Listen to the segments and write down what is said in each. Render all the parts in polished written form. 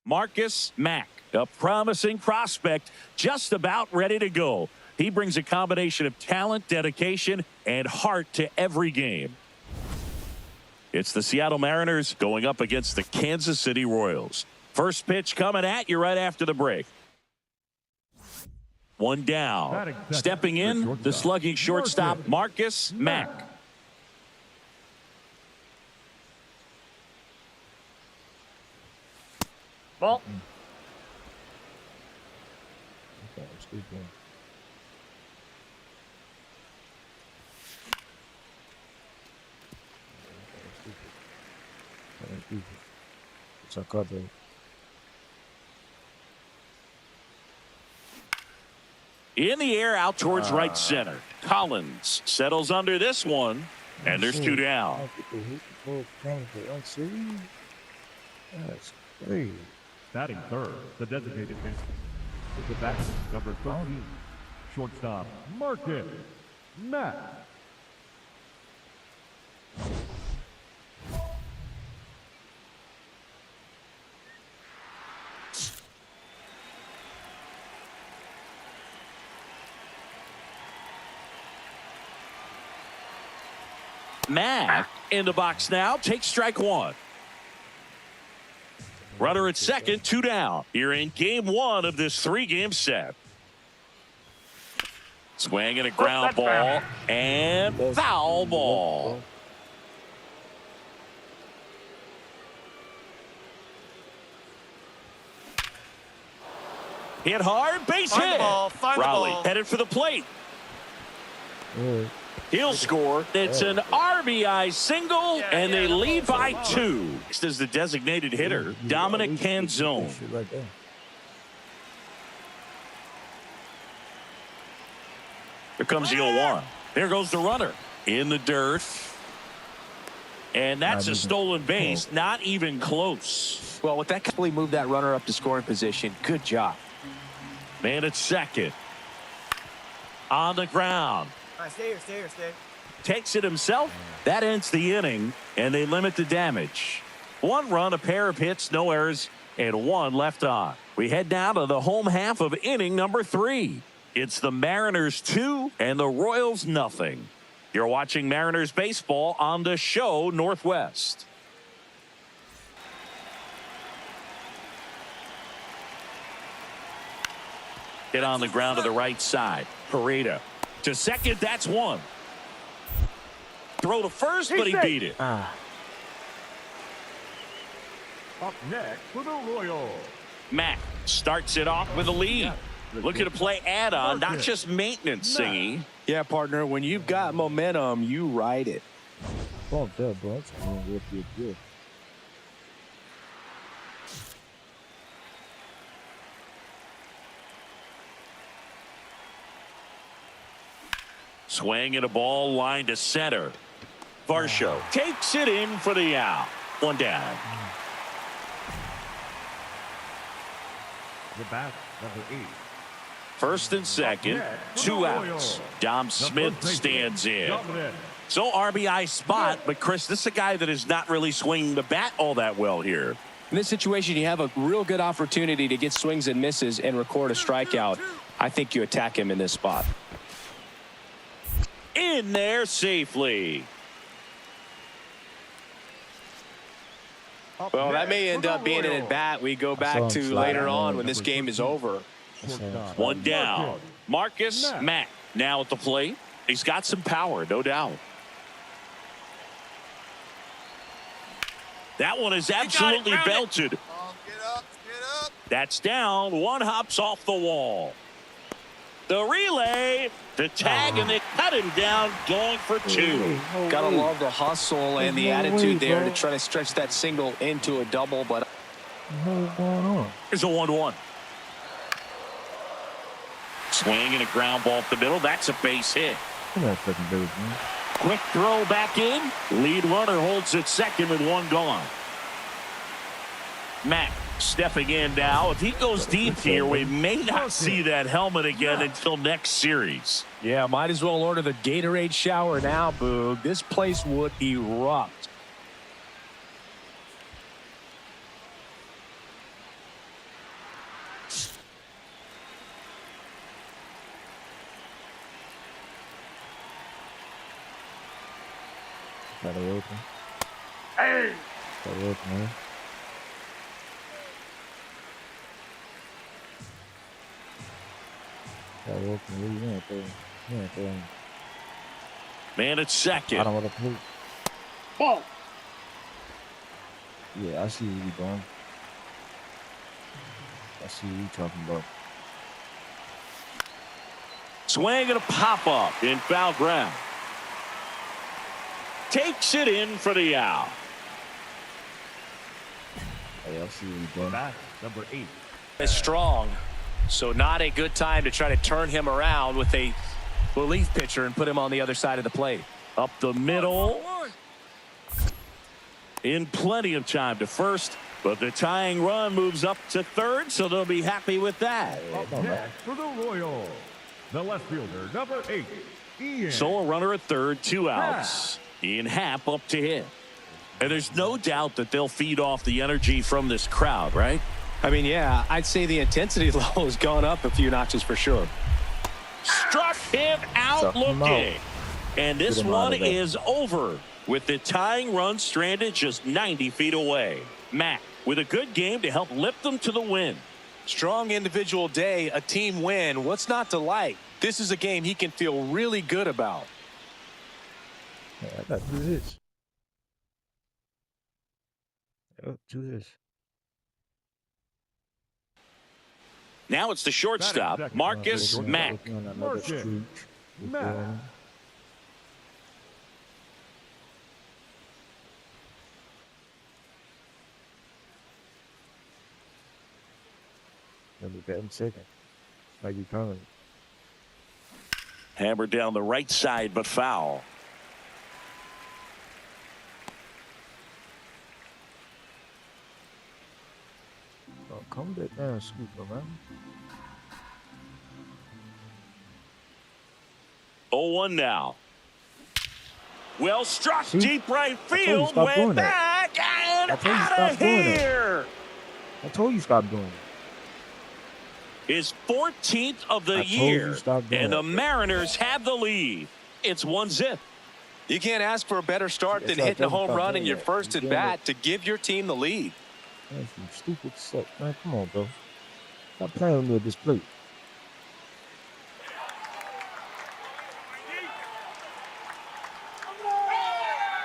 Marcus Mack, a promising prospect, just about ready to go. He brings a combination of talent, dedication, and heart to every game. It's the Seattle Mariners going up against the Kansas City Royals. First pitch coming at you right after the break. One down. Stepping in, the slugging shortstop, Marcus Mack. Ball. In the air, out towards right center. Collins settles under this one, and there's two down. That's crazy. Batting third, the designated hitter. With the bat, number 13, shortstop Marcus Mack. Mack in the box now. Takes strike one. Runner at second, two down. Here in game one of this three-game set. Swing and a ground ball and foul ball. Hit hard, base hit. Raleigh headed for the plate. He'll score. It's an RBI single, and they lead by two. Next is the designated hitter, Dominic Canzone. Here comes the 0-1. There goes the runner in the dirt. And that's a stolen base, not even close. Well, with that, completely moved that runner up to scoring position. Good job. Man at second. On the ground. Stay here. Takes it himself. That ends the inning, and they limit the damage. One run, a pair of hits, no errors, and one left on. We head down to the home half of inning number 3. It's the Mariners 2 and the Royals nothing. You're watching Mariners baseball on the show Northwest. Hit on the ground to the right side. Pareda to second, that's one. Throw to first, but he beat it. Up next for the Royals. Mack starts it off with a lead. Looking to play add-on, not just maintenance, Singy. Yeah, partner, when you've got momentum, you ride it. Fuck that, bro. That's going real good. Swing and a ball line to center. Varsho takes it in for the out. One down. The bat, number 8. First and second, two outs. Dom Smith stands in. So RBI spot, but Chris, this is a guy that is not really swinging the bat all that well here. In this situation, you have a real good opportunity to get swings and misses and record a strikeout. I think you attack him in this spot. In there safely. Well, that may end up being an at-bat we go back to later on when this game is over. One down. Marcus Mack now at the plate. He's got some power, no doubt. That one is absolutely belted. Get up. That's down. One hops off the wall. The relay, the tag, and they cut him down, going for two. Gotta love the hustle and the attitude there to try to stretch that single into a double, but What's going on? Here's a 1-1. Swing and a ground ball up the middle. That's a base hit. What that fucking dude, man? Quick throw back in. Lead runner holds at second with one gone. Mack stepping in now. If he goes deep here, we may not see that helmet again until next series. yeah, might as well order the Gatorade shower now, Boog. This place would erupt. Got it open. Hey! Got it open, man. Got it open. You ain't throwing. Man at second. I don't want to play. Ball. Yeah, I see what you're doing. I see what you're talking about. Swing and a pop up in foul ground. Takes it in for the out. Hey, I see what you're doing. Bat number 8. Is strong, so not a good time to try to turn him around with a relief pitcher and put him on the other side of the plate. Up the middle. In plenty of time to first, but the tying run moves up to third, so they'll be happy with that. Up next for the Royals, the left fielder, number 8, Ian. So a runner at third, 2 outs. Ian Happ up to hit. And there's no doubt that they'll feed off the energy from this crowd, right? I mean, yeah, I'd say the intensity level has gone up a few notches for sure. Struck him out Struck him looking. out. And this Get him out one of there. is over with the tying run stranded just 90 feet away. Matt with a good game to help lift them to the win. Strong individual day, a team win. What's not to like? This is a game he can feel really good about. Yeah, I got to do this. Yep, do this. Now it's the shortstop, Batting second. Marcus Looking Mack. on another Marcus streak. Mack. Let me batting second. Like you coming. Hammered down the right side, but foul. Oh, come back down, Scooper, man. 0-1 now. Well struck See? deep right told you field. stop Way doing that. back and I told you out stop of doing that. here. I told you stop doing it. His 14th of the I told you year. stop doing And the it. Mariners have the lead. It's 1-0. You can't ask for a better start than Yes, I hitting a told you home stop run doing in your that. first You at doing bat to give your team the lead. Man, some stupid stuff, man. Come on, bro. Stop playing with me at this plate.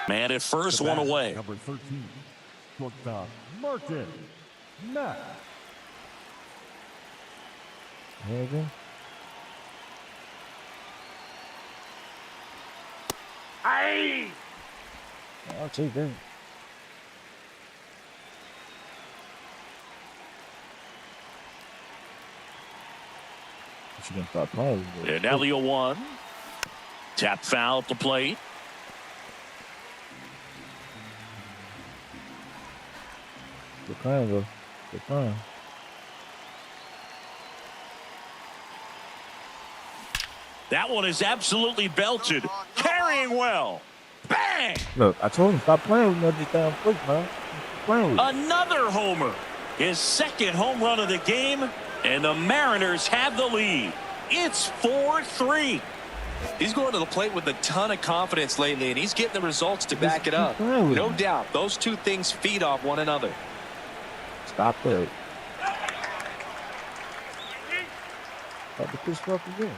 Man at first, The one bat, away. Number 13, shortstop, Marcus Mack. Here we go. I'll take that. But you gonna stop playing with me. And Elliott 1. Tap foul at the plate. Good plan, bro. Good plan. That one is absolutely belted. Carrying well. Bang! Look, I told him stop playing with me at this damn plate, man. Stop playing with me. Another homer. His second home run of the game. And the Mariners have the lead. It's 4-3. He's going to the plate with a ton of confidence lately, and he's getting the results to back it keep up. playing with No me. doubt, those two things feed off one another. Stop it. Stop the piss off again.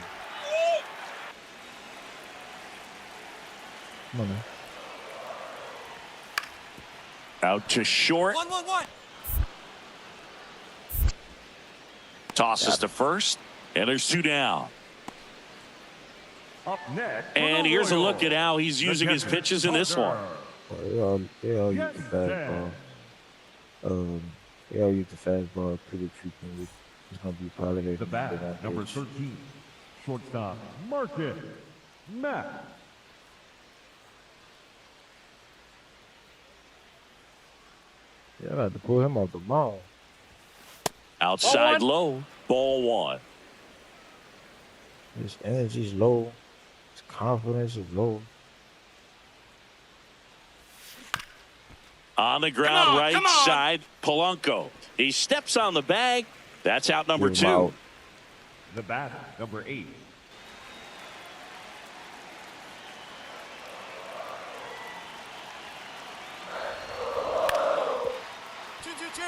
Come on, man. Out to short. 1-1-1. Tosses to first. And there's 2 down. Up next. for And the here's a Royals, look at how he's the using his catcher, pitches in this one. Butler. They all use Yes, the fastball. They all use the fastball pretty frequently. It's gonna be probably The they're gonna bat, number pitch. 13, shortstop, Marcus Mack. Yeah, I got to pull him off the ball. Outside low. Ball 1. His energy's low. His confidence is low. On the ground, right side, Polanco. He steps on the bag. That's out number Get him 2. out. The bat, number 8,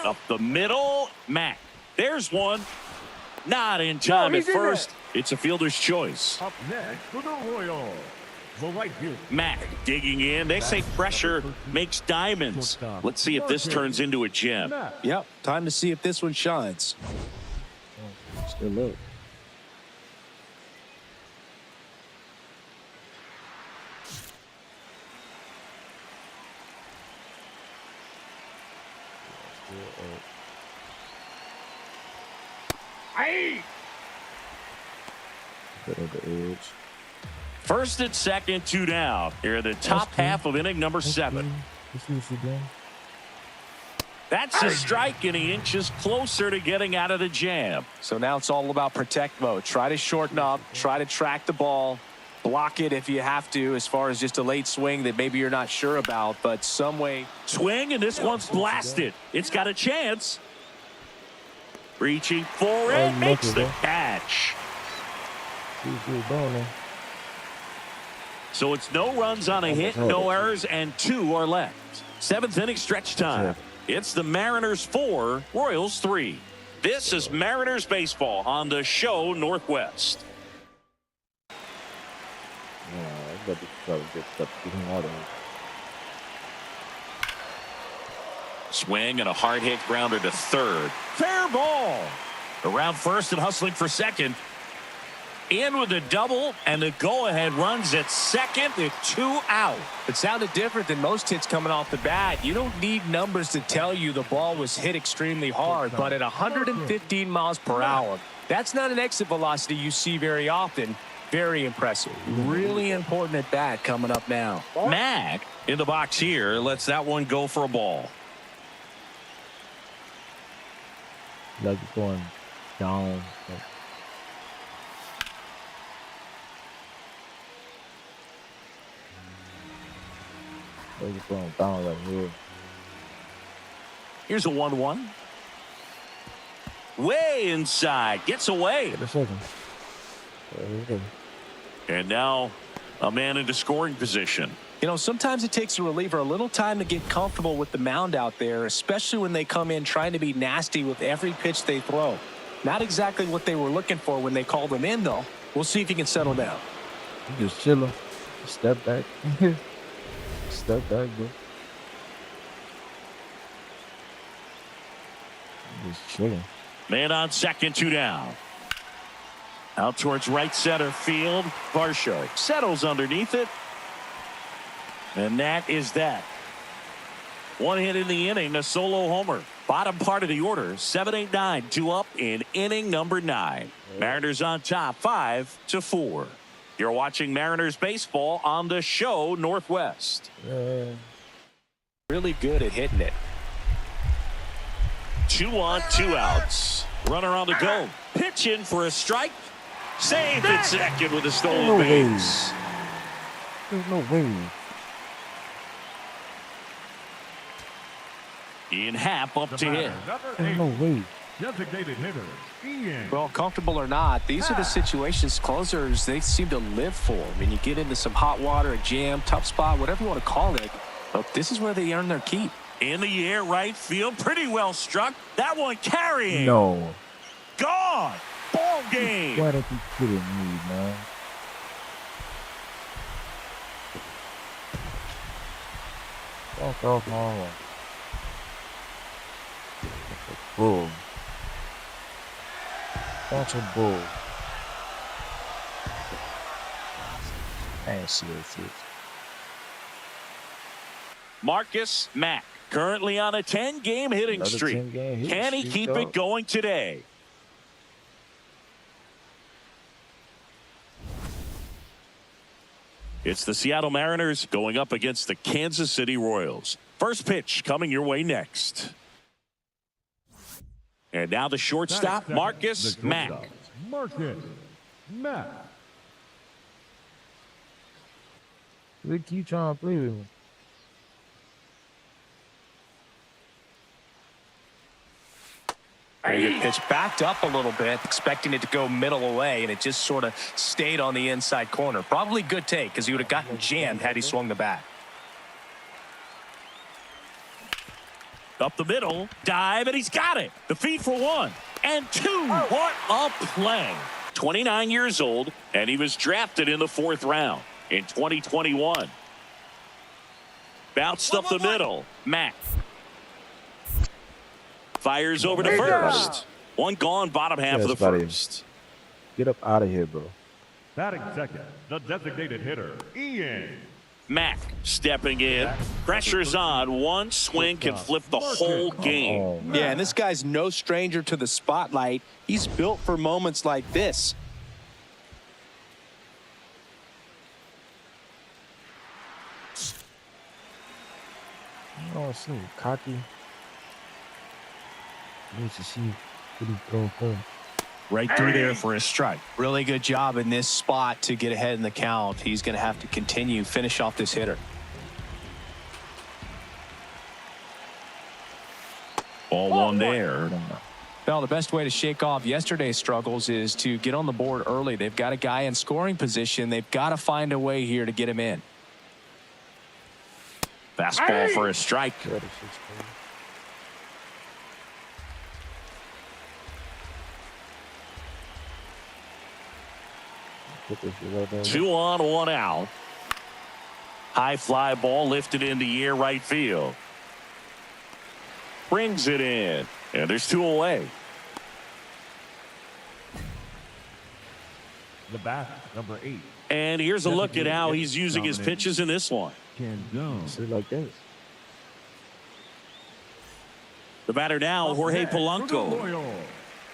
Up the middle, Mack. There's one. Not in time at first. It's a fielder's choice. Up next for the Royals, the right field. Mack digging in. They say pressure makes diamonds. Let's see if this turns into a gem. Yep, time to see if this one shines. Still up. Bit of the edge. First and second, 2 down. Here in the top half of inning number 7. Let's see what she's doing. That's a strike, and he inches closer to getting out of the jam. So now it's all about protect mode. Try to shorten up, try to track the ball, block it if you have to, as far as just a late swing that maybe you're not sure about, but some way. Swing, and this one's blasted. It's got a chance. Reaching for it, makes the catch. So it's no runs on a hit, no errors, and 2 are left. 7th inning stretch time. It's the Mariners 4, Royals 3. This is Mariners baseball on the show Northwest. But try to get him out of here. Swing and a hard hit grounder to third. Fair ball. Around first and hustling for second. In with a double, and the go-ahead runs at second with 2 out. It sounded different than most hits coming off the bat. You don't need numbers to tell you the ball was hit extremely hard, but at 115 miles per hour, that's not an exit velocity you see very often. Very impressive. Really important at bat coming up now. Mack in the box here lets that one go for a ball. Like it's going down. Like it's going down right here. Here's a 1-1. Way inside. Gets away. Wait a second. And now a man into scoring position. You know, sometimes it takes a reliever a little time to get comfortable with the mound out there, especially when they come in trying to be nasty with every pitch they throw. Not exactly what they were looking for when they called him in, though. We'll see if he can settle down. You just chilling. Step back. Step back, bro. Just chilling. Man on second, 2 down. Out towards right center field. Varsho settles underneath it. And that is that. 1 hit in the inning, a solo homer. Bottom part of the order, 7, 8, 9, 2 up in inning number 9. Mariners on top, 5-4. You're watching Mariners baseball on the show Northwest. Really good at hitting it. 2 on, 2 outs. Runner on the go. Pitch in for a strike. Saved at second with a stolen base. There's no way. Ian Happ up to hit. There's no way. Designated hitter, Ian. Well, comfortable or not, these are the situations closers they seem to live for. When you get into some hot water, a jam, tough spot, whatever you want to call it, but this is where they earn their keep. In the air, right field, pretty well struck. That one carrying. No. Gone. Ball game. Why don't you kidding me, man? Walk off my one. Bull. Bunch of bull. I ain't serious. Marcus Mack currently on a 10-game hitting streak. Can he keep it going today? It's the Seattle Mariners going up against the Kansas City Royals. First pitch coming your way next. And now the shortstop, Marcus Mack. Marcus Mack. They keep trying to play with me. The pitch backed up a little bit, expecting it to go middle away, and it just sort of stayed on the inside corner. Probably good take, because he would have gotten jammed had he swung the bat. Up the middle, dive, and he's got it. The feed for 1 and 2. What a play. 29 years old, and he was drafted in the 4th round in 2021. Bounced up the middle. Mack fires over to first. One gone, bottom half of the first. Get up out of here, bro. Batting second, the designated hitter, Ian. Mack stepping in. Pressure's on. One swing can flip the whole game. Oh, Yeah, and this guy's no stranger to the spotlight. He's built for moments like this. Oh, so cocky. Need to see what he throw. Right through there for a strike. Really good job in this spot to get ahead in the count. He's going to have to finish off this hitter. Ball 1 there. Well, the best way to shake off yesterday's struggles is to get on the board early. They've got a guy in scoring position. They've got to find a way here to get him in. Fastball for a strike. Two on, 1 out. High fly ball lifted in the air, right field. Brings it in, and there's 2 away. The bat, number 8. And here's a look at how he's using his pitches in this one. Ken Jones. See like this. The batter now, Jorge For the Polanco. Royals,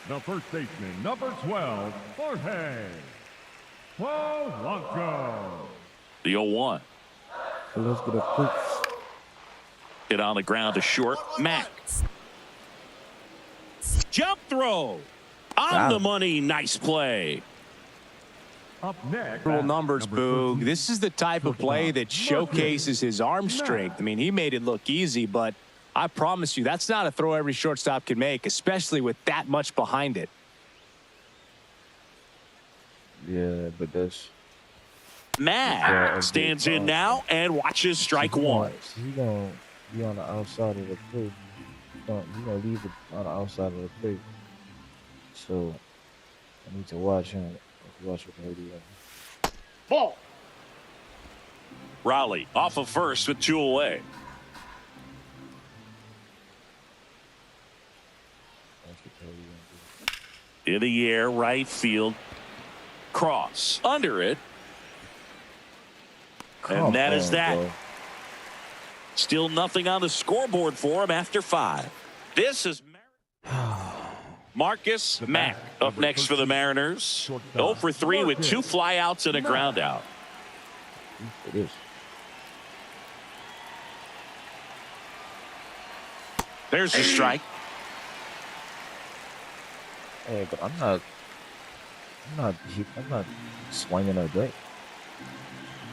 the first baseman, number 12, Jorge Polanco. The 0-1. So let's get a quick. Hit on the ground to short. Mack. Jump throw. On the money. Nice play. Up next, Little numbers, number Boog. 13, This is the type of play that showcases his arm strength. I mean, he made it look easy, but I promise you, that's not a throw every shortstop can make, especially with that much behind it. Yeah, but that's. Mack stands in now and watches strike 1. He's going to be on the outside of the plate. He's going to leave it on the outside of the plate. So I need to watch him. Watch what they do. Ball. Raleigh off of first with 2 away. In the air, right field. Cross. Under it. And that is that. Bro. Still nothing on the scoreboard for him after 5. This is Marcus Mack up next for the Mariners. 0 for 3 with 2 flyouts and a ground out. It is. There's the strike. Hey, but I'm not swinging a day.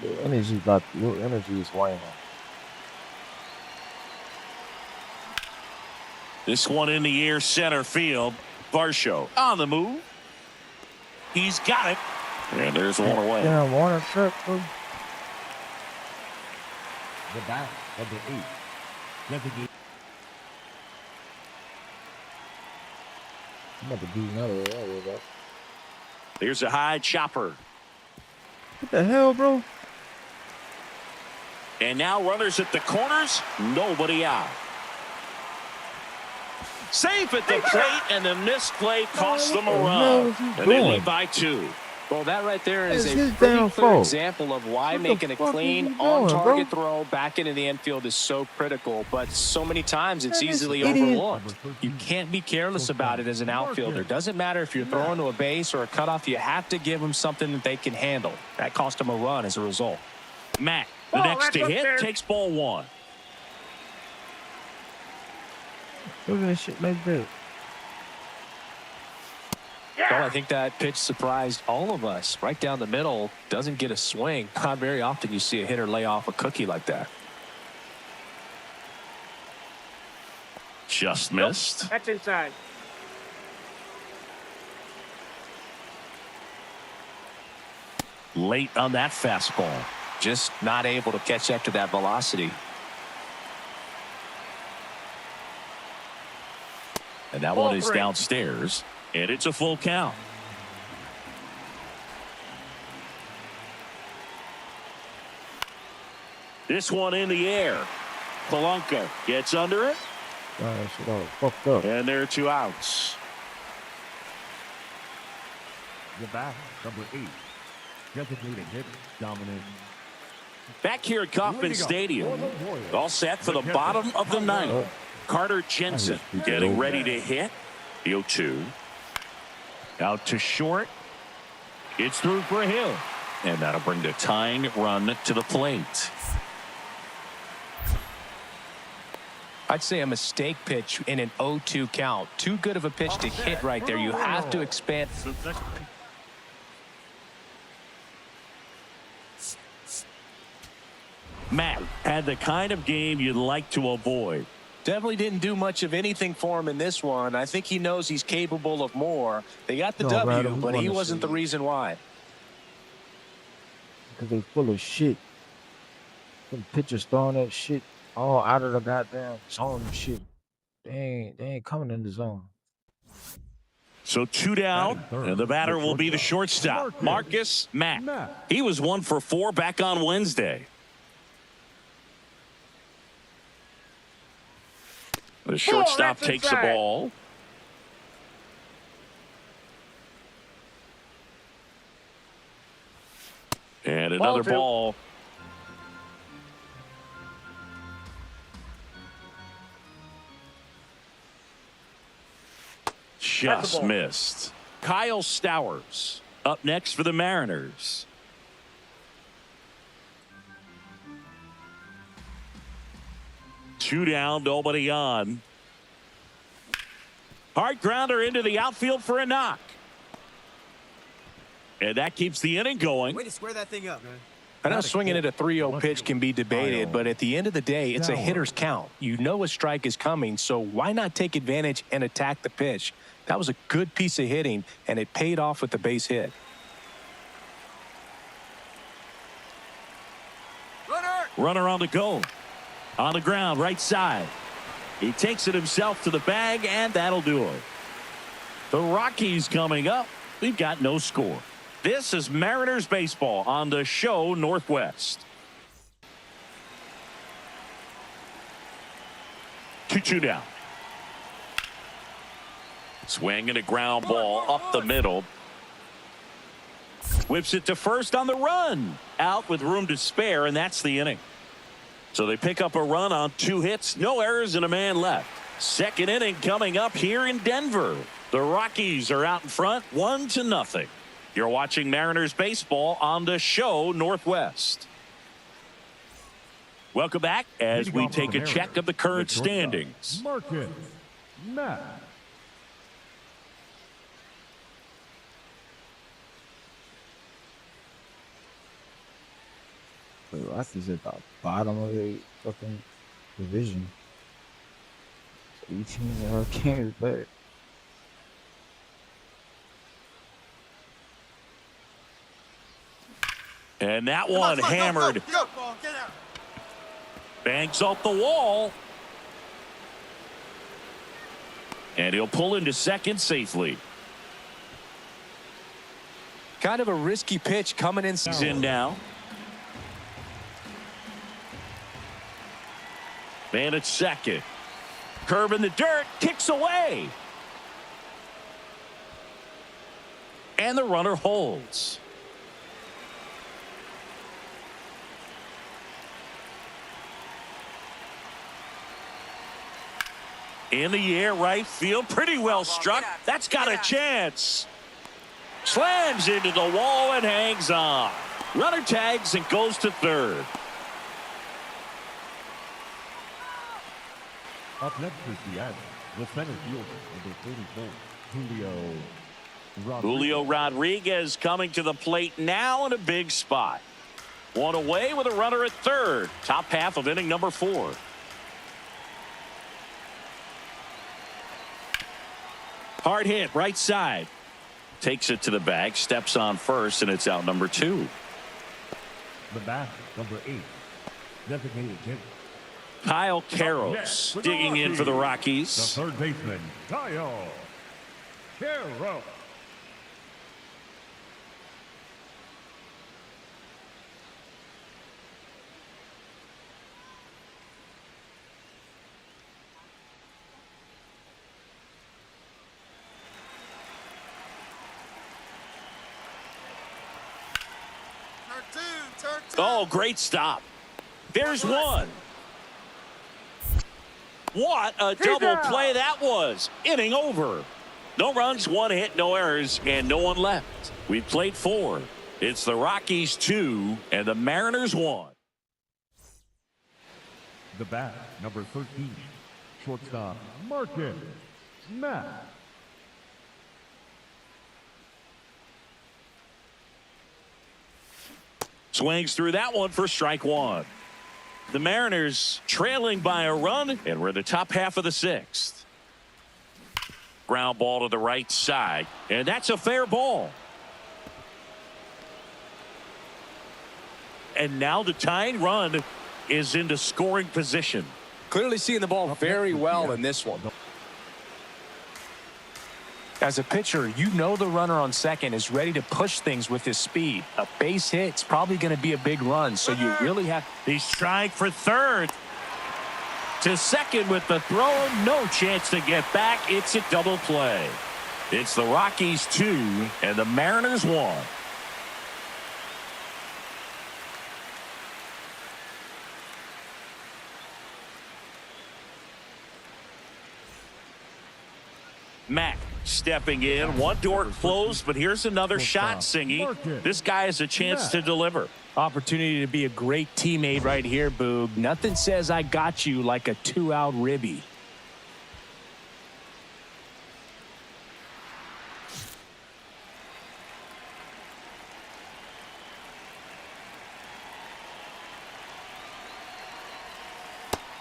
Your energy is swinging. This one in the air, center field. Varsho on the move. He's got it. And there's 1 away. Yeah, Warner trip, bro. the bat, number 8. Designated. I'm about to beat another area, bro. There's a high chopper. What the hell, bro? And now runners at the corners. Nobody out. Safe at the plate, and the missed play cost them a run. And they lead by 2. Well, that right there is That's a his pretty damn clear fault. example of why What the making a fuck is clean, he doing, on-target throw back into the infield is so critical. But so many times it's Man, this easily idiot. overlooked. You can't be careless about it as an outfielder. Doesn't matter if you're throwing to a base or a cutoff. You have to give them something that they can handle. That cost them a run as a result. Mack, the next to hit, takes ball 1. Look at this shit like that. Well, I think that pitch surprised all of us. Right down the middle, doesn't get a swing. Not very often you see a hitter lay off a cookie like that. Just missed. That's inside. Late on that fastball. Just not able to catch up to that velocity. And that one is downstairs. And it's a full count. This one in the air. Polanco gets under it. That shit all fucked up. And there are 2 outs. The bat, number 8. Designated hit, dominant. Back here at Kauffman Stadium. All set for the bottom of the 9th. Carter Jensen getting ready to hit. The 0-2. Out to short. It's through for a hill. And that'll bring the tying run to the plate. I'd say a mistake pitch in an 0-2 count. Too good of a pitch to hit right there. You have to expand. Matt had the kind of game you'd like to avoid. Definitely didn't do much of anything for him in this one. I think he knows he's capable of more. They got the No, W, Brad, but he wasn't the reason why. Because they full of shit. Some pitchers throwing that shit all out of the goddamn zone and shit. They ain't coming in the zone. So 2 down, and the batter will be the shortstop, Marcus Matt. He was 1 for 4 back on Wednesday. The shortstop takes the ball. And another ball. Just missed. Kyle Stowers up next for the Mariners. Two down, nobody on. Hard grounder into the outfield for a knock. And that keeps the inning going. Way to square that thing up, man. I know swinging at a 3-0 pitch can be debated, but at the end of the day, it's a hitter's count. You know a strike is coming, so why not take advantage and attack the pitch? That was a good piece of hitting, and it paid off with the base hit. Runner on the go. On the ground, right side. He takes it himself to the bag, and that'll do it. The Rockies coming up. We've got no score. This is Mariners baseball on the show Northwest. 2-2 down. Swing and a ground ball up the middle. Whips it to first on the run. Out with room to spare, and that's the inning. So they pick up a run on 2 hits, no errors, and a man left. Second inning coming up here in Denver. The Rockies are out in front, 1-0. You're watching Mariners baseball on the show Northwest. Welcome back as we take a check of the current standings. Marcus Matt. The Rockies at the bottom of the fucking division. 18 Hurricanes back. And that one hammered. Go, get out. Banks off the wall. And he'll pull into second safely. Kind of a risky pitch coming in. He's in now. Man at second. Curve in the dirt. Kicks away. And the runner holds. In the air, right field. Pretty well struck. That's got a chance. Slams into the wall and hangs on. Runner tags and goes to third. Up next is the end. The center fielder, number 34, Julio Rodriguez coming to the plate now in a big spot. One away with a runner at third. Top half of inning number 4. Hard hit, right side. Takes it to the bag, steps on first, and it's out number 2. The bat, number 8, designated hitter, Kyle Up Karros next for the digging in for the The Rockies. third baseman, Kyle Karros. Turn two. Oh, great stop. There's one. What a double play that was. Inning over. No runs, 1 hit, no errors, and no one left. We've played 4. It's the Rockies 2 and the Mariners 1. The bat, number 13, shortstop, Marcus Matt. Swings through that one for strike 1. The Mariners trailing by a run, and we're in the top half of the 6th. Ground ball to the right side, and that's a fair ball. And now the tying run is into scoring position. Clearly seeing the ball very well in this one. As a pitcher, you know the runner on second is ready to push things with his speed. A base hit's probably going to be a big run, so you really have. He's trying for third. To second with the throw, no chance to get back. It's a double play. It's the Rockies 2 and the Mariners 1. Mack stepping in. One door closed, but here's another shot, Singy. This guy has a chance to deliver. Opportunity to be a great teammate right here, Boog. Nothing says I got you like a 2-out ribby.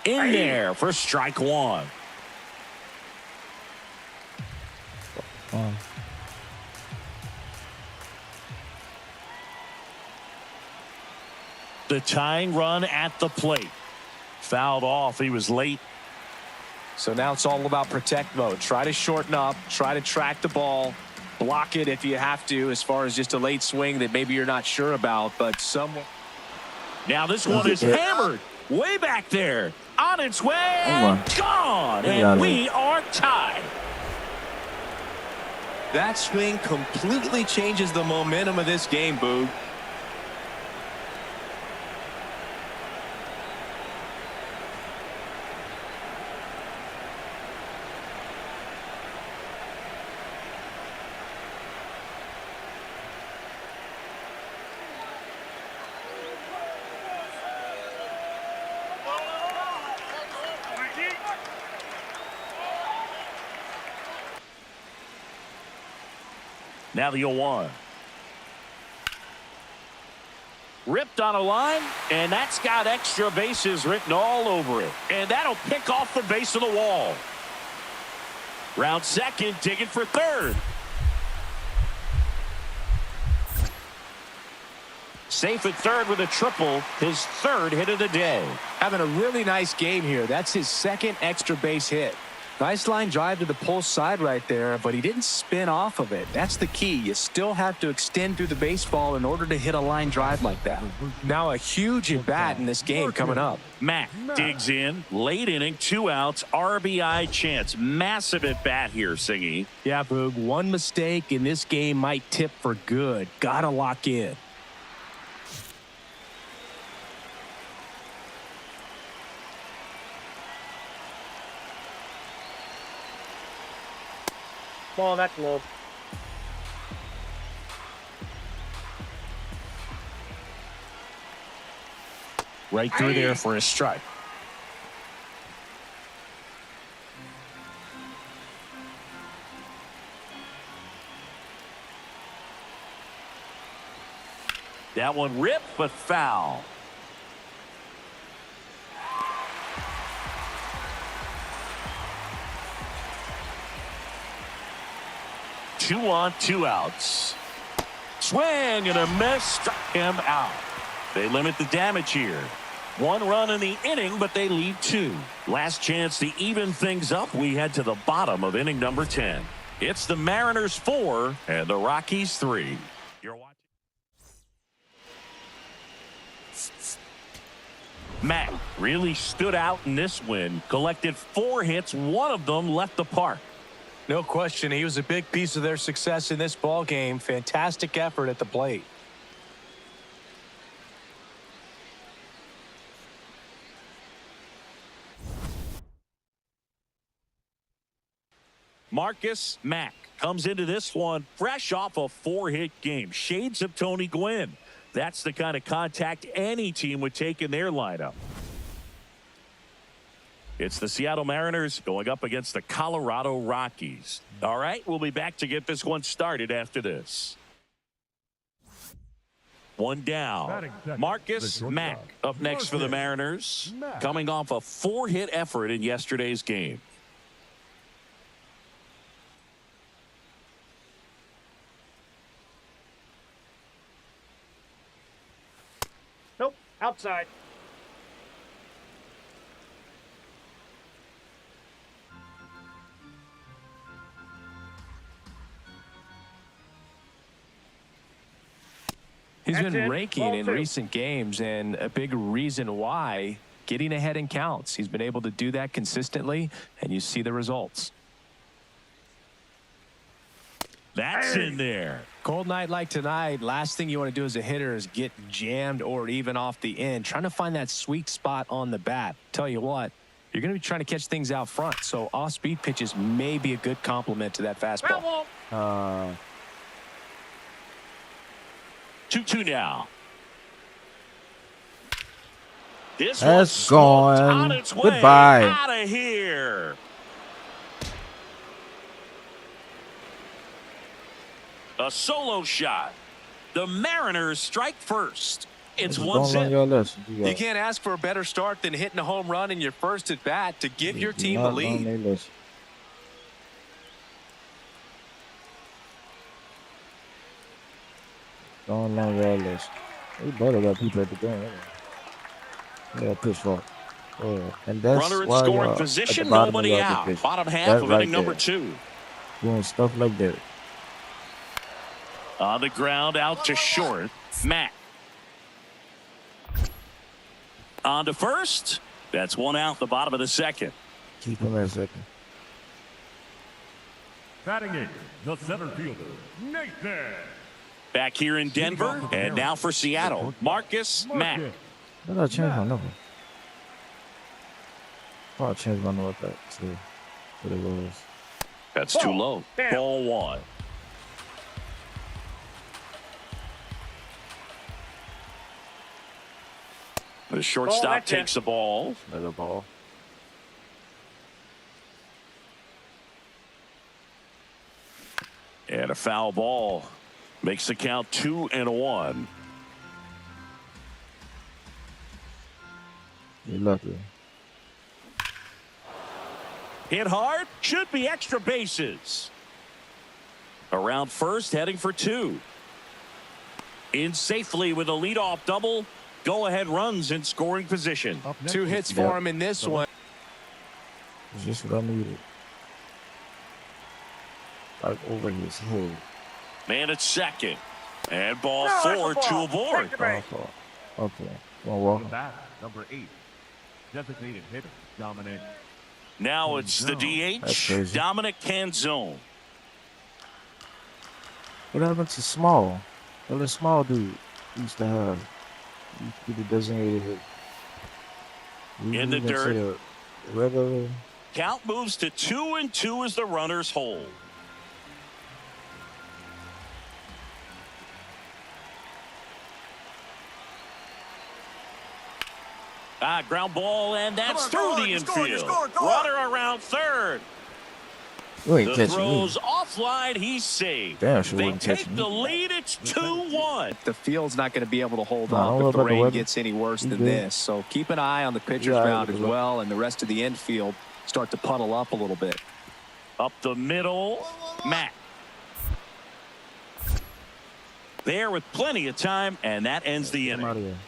In there for strike 1. The tying run at the plate. Fouled off. He was late. So now it's all about protect mode. Try to shorten up. Try to track the ball. Block it if you have to, as far as just a late swing that maybe you're not sure about. But someone. Now this one is hammered. Way back there. On its way and gone. And we are tied. That swing completely changes the momentum of this game, Boog. Now the 0-1. Ripped on a line, and that's got extra bases written all over it. And that'll pick off the base of the wall. Round second, digging for third. Safe at third with a triple, his third hit of the day. Having a really nice game here. That's his second extra base hit. Nice line drive to the pull side right there, but he didn't spin off of it. That's the key. You still have to extend through the baseball in order to hit a line drive like that. Now a huge at-bat in this game coming up. Mack digs in, late inning, 2 outs, RBI chance. Massive at-bat here, Singy. Yeah, Boog, one mistake in this game might tip for good. Gotta lock in. Ball that low. Right through there for a strike. That one ripped, but foul. Two on, 2 outs. Swing and a miss, struck him out. They limit the damage here. 1 run in the inning, but they lead 2. Last chance to even things up. We head to the bottom of inning number 10. It's the Mariners 4 and the Rockies 3. You're watching. Matt really stood out in this win. Collected 4 hits. 1 of them left the park. No question, he was a big piece of their success in this ball game. Fantastic effort at the plate. Marcus Mack comes into this one fresh off a 4-hit game. Shades of Tony Gwynn. That's the kind of contact any team would take in their lineup. It's the Seattle Mariners going up against the Colorado Rockies. All right, we'll be back to get this one started after this. 1 down. Marcus Mack up next for the Mariners, coming off a 4-hit effort in yesterday's game. Nope, outside. He's That's been it. raking Ball in 2. recent games, and a big reason why, getting ahead in counts. He's been able to do that consistently, and you see the results. That's in there. Cold night like tonight, last thing you want to do as a hitter is get jammed or even off the end, trying to find that sweet spot on the bat. Tell you what, you're going to be trying to catch things out front, so off-speed pitches may be a good complement to that fastball. 2-2 now. This That's one's smoked gone. on its way Goodbye. out of here. A solo shot. The Mariners strike first. It's Don't 1 learn zip. your lesson. You can't ask for a better start than hitting a home run in your first at bat to give your team a Not lead. learn their lesson. Don't learn your lesson. We better got people at the game. Yeah, pitch fault. Yeah. And that's Runner in why scoring y'all at the position. bottom of Nobody y'all out. division. Bottom half That of right inning number there. 2. Doing stuff like that. On the ground, out to short. Mack. On to first. That's 1 out, the bottom of the 2nd. Keep him at second. Batting eighth, the center fielder, Nathan. Back here in Denver, and now for Seattle, Marcus Mack. I gotta change my number. I'll change my number back to what it was. That's too low. Ball 1. The shortstop takes the ball. Another ball. And a foul ball makes the count 2-1. You're lucky. Hit hard, should be extra bases. Around first, heading for 2. In safely with a leadoff double. Go-ahead runs in scoring position. 2 hits for him in this one. It's just what I needed. Like over his head. Man at second. And ball 4, 2 aboard. Okay. One walk. The bat, number 8, designated hitter, Dominic. Now it's the That's DH, crazy. Dominic Canzone. What happened to Small? Well, the Small dude used to have. He used to be the designated hit. In the dirt. Regular. Count moves to 2-2 as the runners hold. Ground ball, and that's through the infield. Runner around third. You ain't The catching me. throws offline, he's safe. Damn sure They wasn't take catching the me. lead, it's 2-1. The field's not going to be able to hold No, I don't know up if the about the rain weather. gets any worse You than good? this. So keep an eye on the pitcher's Yeah, mound I as will. well, and the rest of the infield start to puddle up a little bit. Up the middle, Matt. There with plenty of time, and that ends the Come out inning. of here.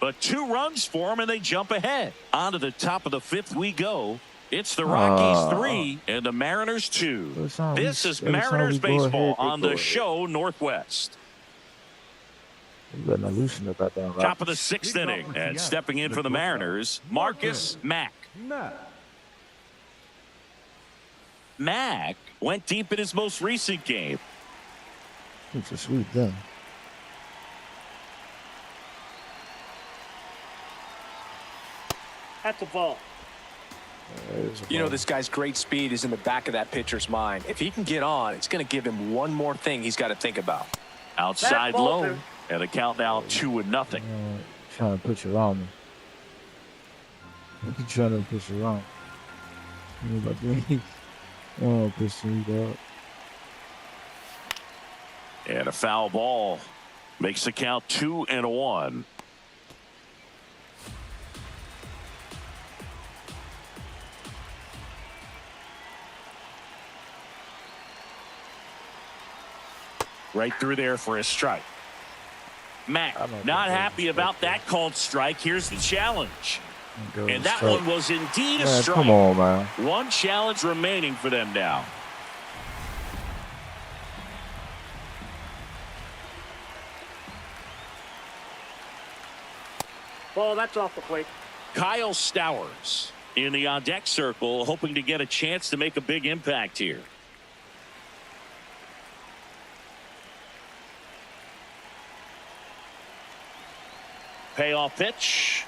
But 2 runs for them, and they jump ahead. On to the top of the 5th we go. It's the Rockies 3 and the Mariners 2. This is Mariners baseball on the show Northwest. You better not loosen the goddamn Rockies. Top of the 6th inning, and stepping in for the Mariners, Marcus Mack. Mack went deep in his most recent game. It's a sweet thing. That's a ball. You know, this guy's great speed is in the back of that pitcher's mind. If he can get on, it's going to give him one more thing he's got to think about. Outside low, and the count now 2-0. Trying to put you around me. You trying to push you around. You know about me? Oh, push me dog. And a foul ball makes the count 2-1. Right through there for a strike. Mack not happy about that called strike. Here's the challenge. And that one was indeed a strike. Come on, man. One challenge remaining for them now. Ball, that's off the plate. Kyle Stowers in the on-deck circle, hoping to get a chance to make a big impact here. Payoff pitch.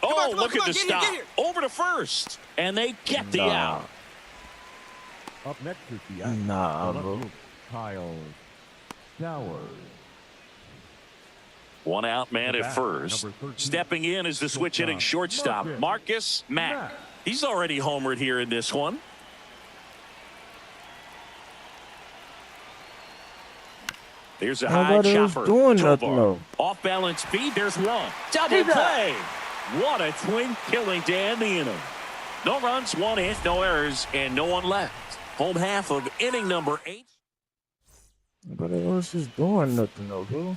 Oh, look at the stop. Over to first. And they get the out. Up next is the out. Nah, bro. Kyle Stowers. 1 out man at first. Stepping in is the switch hitting shortstop, Marcus Mack. He's already homered here in this one. There's a high chopper. Doing nothing, though. Off balance speed. There's one. Double play. What a twin killing to end the inning. No runs, 1 hit, no errors, and no one left. Home half of inning number 8. But it was just doing nothing, though, bro.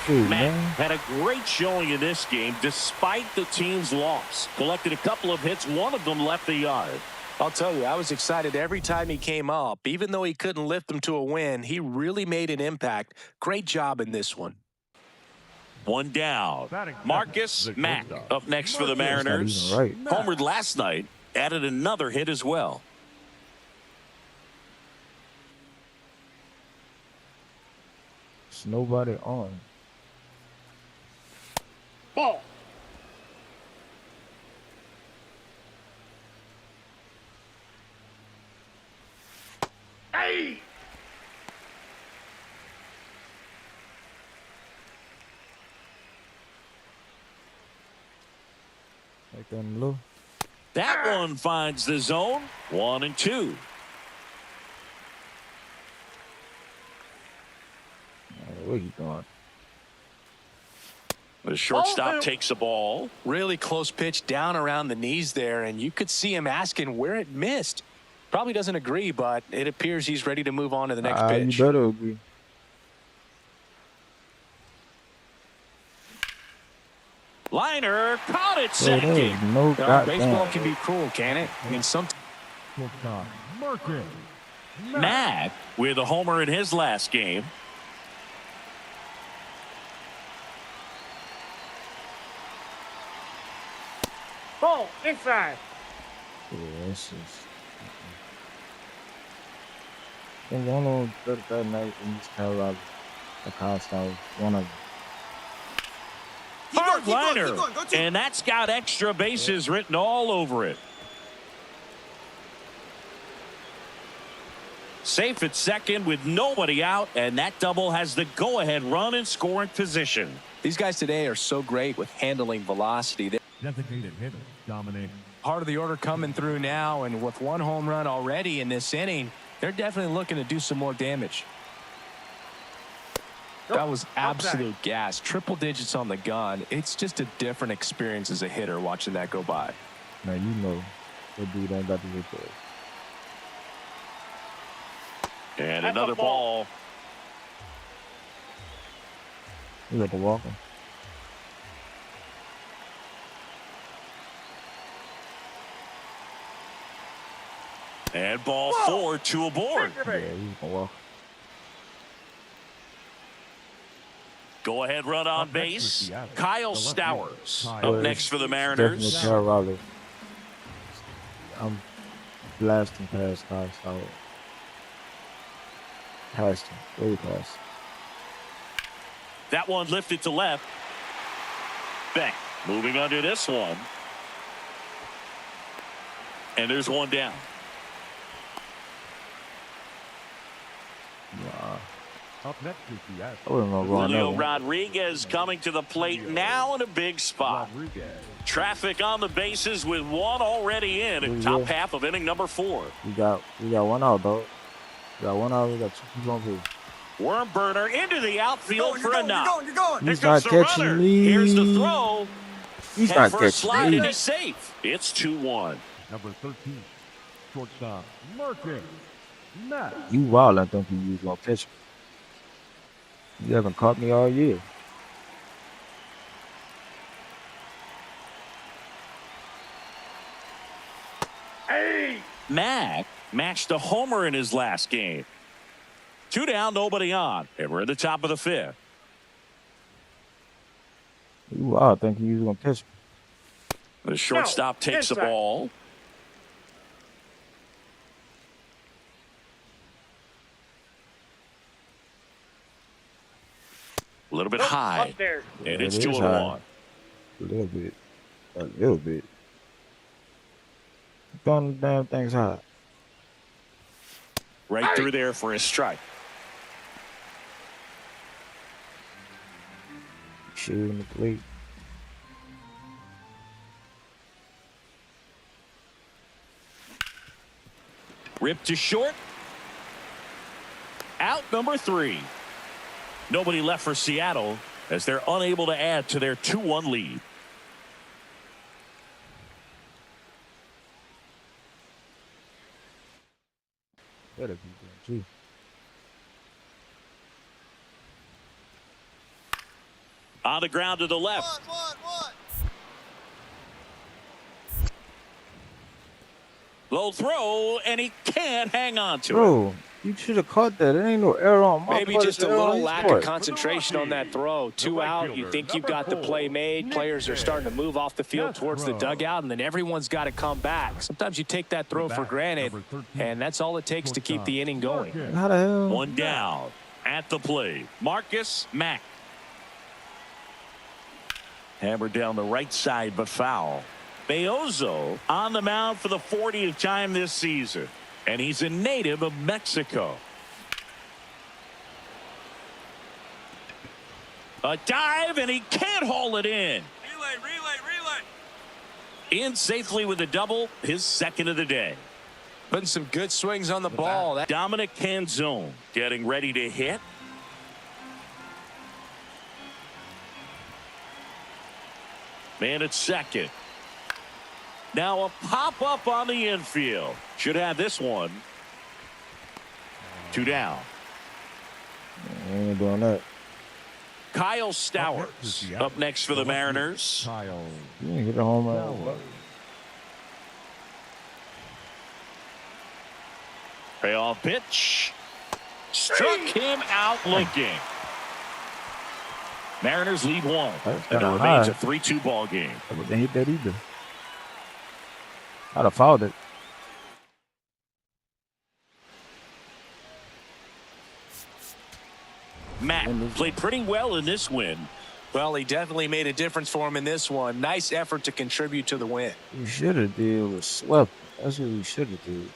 Matt had a great showing in this game despite the team's loss. Collected a couple of hits. One of them left the yard. I'll tell you, I was excited every time he came up. Even though he couldn't lift them to a win, he really made an impact. Great job in this one. 1 down. Marcus Mack up next for the Mariners. Homered last night. Added another hit as well. There's nobody on. Ball. Hey! Like them low. That one finds the zone. 1-2. Where you going? The shortstop takes the ball. Really close pitch down around the knees there, and you could see him asking where it missed. Probably doesn't agree, but it appears he's ready to move on to the next pitch. You better agree. Liner caught it second. No baseball can be cruel, can it? I mean, sometimes. Marcus Mack with a homer in his last game. Ball, inside. Yeah, this is. I think one on that night in East Carolina, the Costa was one of them. Hard liner, and that's got extra bases written all over it. Safe at second with nobody out, and that double has the go-ahead run in scoring position. These guys today are so great with handling velocity. designated hitter dominate. Heart of the order coming through now, and with 1 home run already in this inning, they're definitely looking to do some more damage. That was absolute gas. Triple digits on the gun. It's just a different experience as a hitter watching that go by. Now you know what dude ain't got to look good. And another ball. You got to walk him. And ball 4, 2 aboard. Yeah, he's gonna walk. Go ahead run on Up next base. is Seattle. Kyle The left Stowers. fielder, Up Kyle next for the Definitely Mariners. Kyle Raleigh. I'm blasting past Kyle Stowers. Past him. Really past. That one lifted to left. Beck moving under this one. And there's one down. Wow. Up next is Seattle. I wouldn't know going Julio over. Rodriguez coming to the plate now in a big spot. Rodriguez. Traffic on the bases with one already in Here we top go. half of inning number 4. We got one out, dog. We got one out. We got 2 people on base. Worm burner into the outfield for a knock. You're going. He's Here comes not the catching runner. me. Here's the throw. He's Head not first slide catching and me. he's safe. It's 2-1. Number 13, shortstop, Marcus Matt. You wild. I think you was gonna catch me. You haven't caught me all year. Hey! Mack matched a homer in his last game. 2 down, nobody on. And we're at the top of the 5th. You wild. I think you was gonna catch me. The shortstop takes the inside. ball. A little bit high. Up there. And Yeah, it's it 2 is and high. 1. A little bit. A little bit. Throwing the damn things high. Right through there for a strike. Shooting the plate. Ripped to short. Out number 3. Nobody left for Seattle as they're unable to add to their 2-1 lead. Better be doing too. On the ground to the left. Low throw, and he can't hang on to it. Bro, you should have caught that. There ain't no error on my Maybe part. just It's a error on little his lack of part. concentration on that throw. 2 out, you think you've got the play made. Players are starting to move off the field towards the dugout, and then everyone's got to come back. Sometimes you take that throw for granted, and that's all it takes to keep the inning going. How the hell? One down at the plate. Marcus Mack. Hammered down the right side, but foul. Beozo on the mound for the 40th time this season, and he's a native of Mexico. A dive, and he can't haul it in. Relay. In safely with a double, his second of the day. Putting some good swings on the ball. Dominic Canzone getting ready to hit. Man at second. Now a pop-up on the infield. Should have this one. 2 down. I ain't doing that. Kyle Stowers up next for the Mariners. Kyle. You ain't hit a home run. Payoff pitch. Struck him out looking. Mariners lead 1. That's And it kinda remains high. a 3-2 ball game. I wouldn't hit that either. I'd have fouled it. Matt played pretty well in this win. Well, he definitely made a difference for him in this one. Nice effort to contribute to the win. We should have did was swept. That's what we should have did.